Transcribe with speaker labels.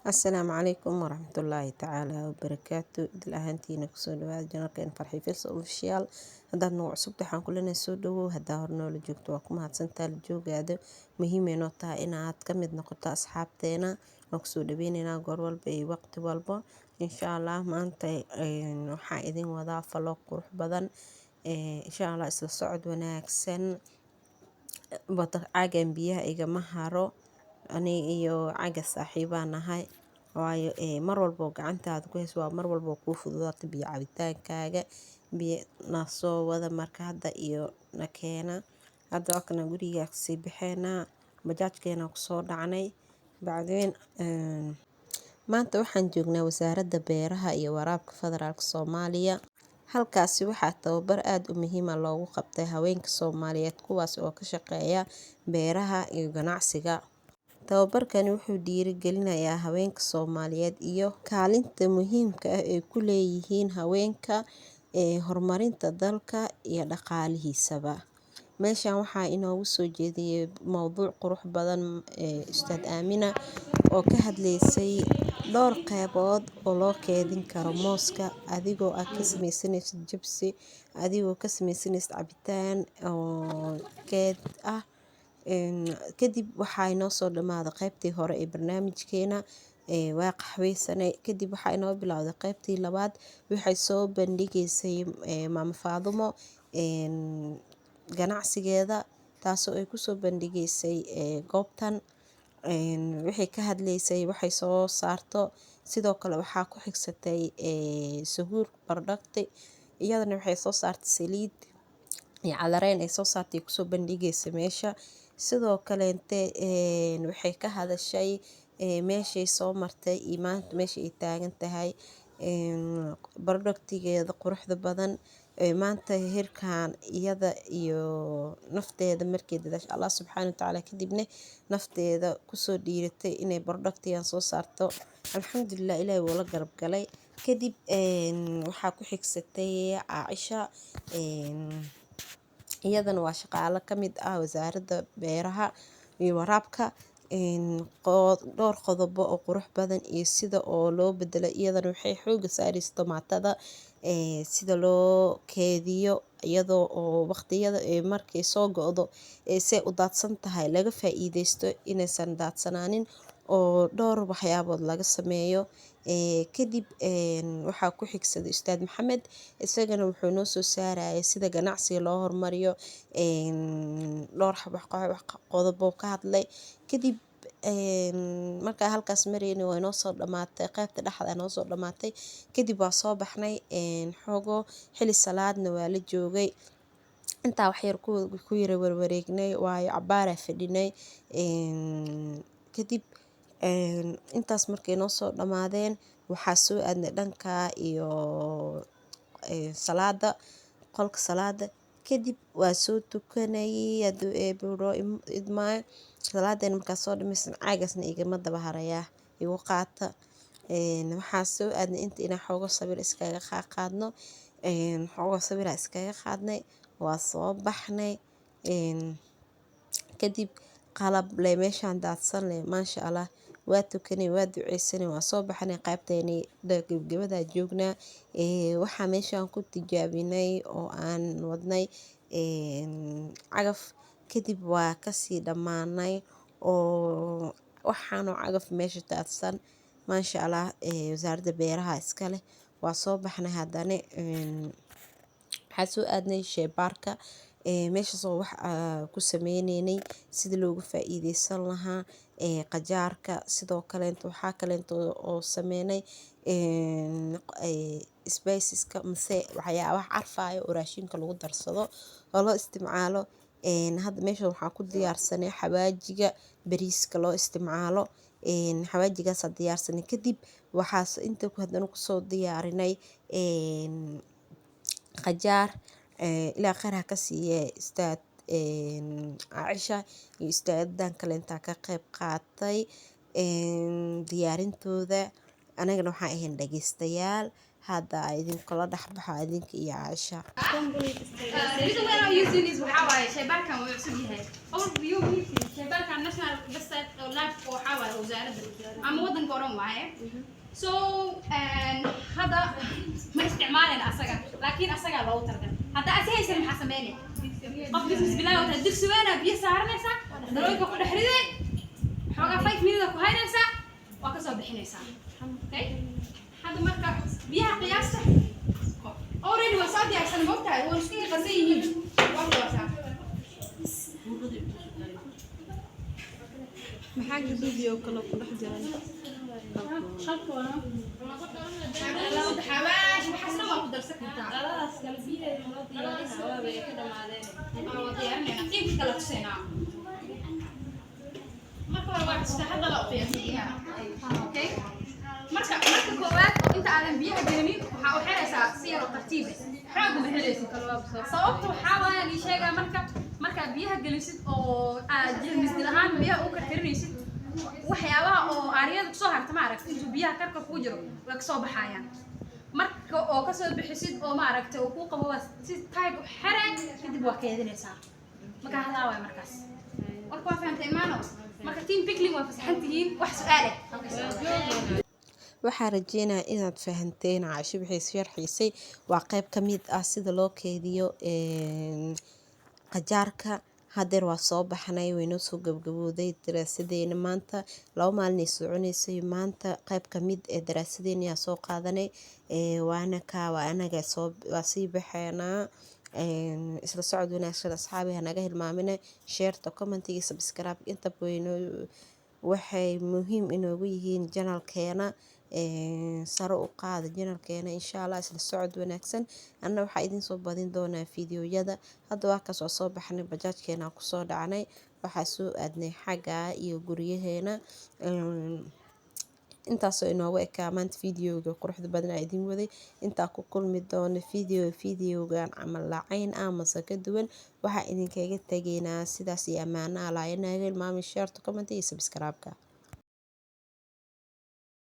Speaker 1: Asalaamu calaykum waraxmatullaahi tacaala wabarakaatu idil ahaantiina kusoo dhawaada janalkeen farxi fils official. Haddaad nagu cusubta waxaan ku leenahay soo dhawow. Haddaa hor noola joogto waa ku mahadsantaa la joogaada. Muhiimay noo tahay inaad ka mid noqoto asxaabteena. Waan kusoo dhaweynaynaa goor walba iyo waqti walba insha allah. Maanta waxaa idin wadaa falo qurux badan insha allah, isla socod wanaagsan. Caagan biyaha igama haro, ani iyo caga saaxiibaan nahay, waayo mar walbo gacantaada ku hayso waa mar walbo kuu fududaata biyo cabitaankaaga. Biyo na soo wada marka hadda iyo na keena. Hadda wakana guriga kasii baxeynaa, bajaajkeena kusoo dhacnay bacdeen. Maanta waxaan joognaa wasaaradda beeraha iyo waraabka federaalka Soomaaliya. Halkaasi waxaa tababar aad u muhiima loogu qabtay haweenka Soomaaliyeed, kuwaas oo ka shaqeeya beeraha iyo ganacsiga. Tababarkani wuxuu dhiirigelinayaa haweenka Soomaaliyeed iyo kaalinta muhiimka ah ee ku leeyihiin haweenka horumarinta dalka iyo dhaqaalihiisaba. Meeshan waxaa inoogu soo jeediyay mowduuc qurux badan Ustaad Aamina oo ka hadlaysay dhowr qeybood oo loo keedin karo mooska, adigoo ka samaysanayso jibsi, adigoo ka samaysanayso cabitaan oo keed ah. Kadib waxaa inoo soo dhamaaday qaybtii hore ee barnaamijkeena, waa qaxweysanay. Kadib waxaa inoo bilowday qaybtii labaad, waxay soo bandhigaysay Maama Faadumo ganacsigeeda, taasoo ay kusoo bandhigaysay goobtan. Waxay ka hadlaysay waxay soo saarto. Sidoo kale waxaa ku xigsatay Suhuur Bardhagti, iyadana waxay soo saartay saliid iyo calareen ay soo saartay kusoo bandhigaysay meesha. Sidoo kale waxay ka hadashay meeshay soo martay iyo maanta meesha ay taagan tahay, bardhagtigeeda quruxda badan maanta heerkan iyada iyo nafteeda markay dadaashay Allah subxaanahu wa tacaala, kadibna nafteeda kusoo dhiiratay inay bardhagtigan soo saarto. Alxamdulillah, Ilaahay wuu la garab galay. Kadib waxaa ku xigsatay Caaisha, iyadana waa shaqaale ka mid ah wasaaradda beeraha iyo waraabka. Dhowr qodobo oo qurux badan iyo sida oo loo bedelo, iyadana waxay xooga saaraysaa tomaatada sida loo keediyo, iyadoo oo waqtiyada markay soo go'do say u daadsan tahay laga faa'iideysto, inaysan daadsanaanin oo dhowr waxyaabood laga sameeyo. Kadib waxaa ku xigsaday Ustaad Maxamed, isagana wuxuu noo soo saarayay sida ganacsiga loo hormariyo, dhowr qodobo ka hadlay. Kadib markaa halkaas marayna way noo soo dhamaatay, qaybta dhexda noo soo dhamaatay. Kadib waa soo baxnay, xogo xili salaadna waa la joogay. Intaa wax yar ku yara warwareegnay, waayo cabbaara fadhinay. Kadib intaas markay noo soo dhamaadeen, waxaa soo aadnay dhanka iyo salaada, qolka salaada. Kadib waa soo tukanay hadduu eebro idmaayo. Salaadeen markaa soo dhamaysan, caagasna igama daba harayaa igu qaata. Waxaa soo aadnay inta inaan xogo sawir iskaga qaadno. Xogo sawira iskaga qaadnay, waa soo baxnay. Kadib qalab leh meeshaan daadsan leh, maasha Allah. Waa tukanay, waa duceysanay, waa soo baxnay. Qaybteeni gabagabada joognaa. Waxaa meeshaan ku tijaabinay oo aan wadnay cagaf. Kadib waa kasii dhammaanay oo waxaanu cagaf meesha daadsan, maasha Allah. Wasaaradda beeraha iska leh. Waa soo baxnay haddana. Waxaa soo aadnay sheybaarka, meeshaas oo wax ku sameynaynay sida loogu faa'iideysan lahaa qajaarka. Sidoo kale waxaa kale oo sameynay spiceska mise waxyaabaha carfaayo oo raashinka lagu darsado oo loo isticmaalo. Hadda meesha waxaa ku diyaarsanay xawaajiga bariiska loo isticmaalo. Xawaajigaas diyaarsanay. Kadib waxaas inta ku haddana kusoo diyaarinay qajaar. Ilaa qaraha ka siiye Ustaad Caaisha iyo Ustaadan kale intaa ka qayb qaatay diyaarintooda. Anagana waxaan ahayn dhageystayaal. hadda idinkula dhexbaxa idinka iyo Caaisha.
Speaker 2: The reason why I'm using this وحاوي شيبان كان ويعصب هاي أول بيوم هيك شيبان كان national بس لاب وحاوي وزارة أما وطن قرن معي so هذا ما استعمالنا أسرع لكن أسرع لو ترى هذا أساسي يسمى حسماني قف بسم الله وتدك سوانا بيسار نسا دلوقتي كل حريدة حاجة 5 minutes وهاي نسا وكسر بحنيسا أوكي هذا مركب بيها قياسه already وصادي عشان موقع هو مش كده غزيني والله وصاد
Speaker 1: maxaa video kale ku dhex jiray
Speaker 2: خلطونا لو حواش بحسنا ما اقدر سكتها خلاص قلبي المرض يا كده معلنا يعني كيف كلا تسينا ما كل واحد استحضر لو فيها اوكي marka koowaad oo inta aadan biyaha gelin waxa uu xiraysaa si yar oo tartiib ah xoog ma helaysid sababtu waxa waa in sheega marka biyaha gelisid oo aad jeermis dilahaan biyaha u karkarinaysid waxyaabaha oo aariyada soo harta ma aragtay intuu biyaha karka ku jiro way ka soo baxayaan marka oo ka soo bixisid oo ma aragtay oo ku qabo si taag u xireen kadib waa keedinaysaa marka halaaway markaas warka waa fahamtay maano marka team pickling waa fasaxantihiin wax su'aale
Speaker 1: waxaan rajeynayaa inaad fahanteen. Caaisha waxay sharxaysay waa qayb ka mid ah sida loo keydiyo qajaarka. Hadeer waa soo baxnay waynoo soo gabagabowday daraasadeena maanta 2 maalin ay soconaysay maanta qayb ka mid ee daraasadeena ayaa soo qaadanay waa anaga waa sii baxaynaa isla socod wanaagsan asxaabi hanaga hilmaamina sheerta commentiga subscribe inta waxay muhiim inoogu yihiin channelkeena sare u qaada channelkeena insha Allah isla socod wanaagsan anna waxa idin soo badin doonaa fiidiyoyada hadda waa ka soo baxnay bajaajkeena ku soo dhacnay waxa soo aadnay xagga iyo guriyaheena intaasoo inoogu ekaa maanta fiidiyowga quruxda badan ay idin waday intaa ku kulmi doono fiidiyowgan camal lacayn ama ka duwan waxa idinkaga tageynaa sidaas iyo amaana Allah inaga ilmaami share comment iyo subscribe ka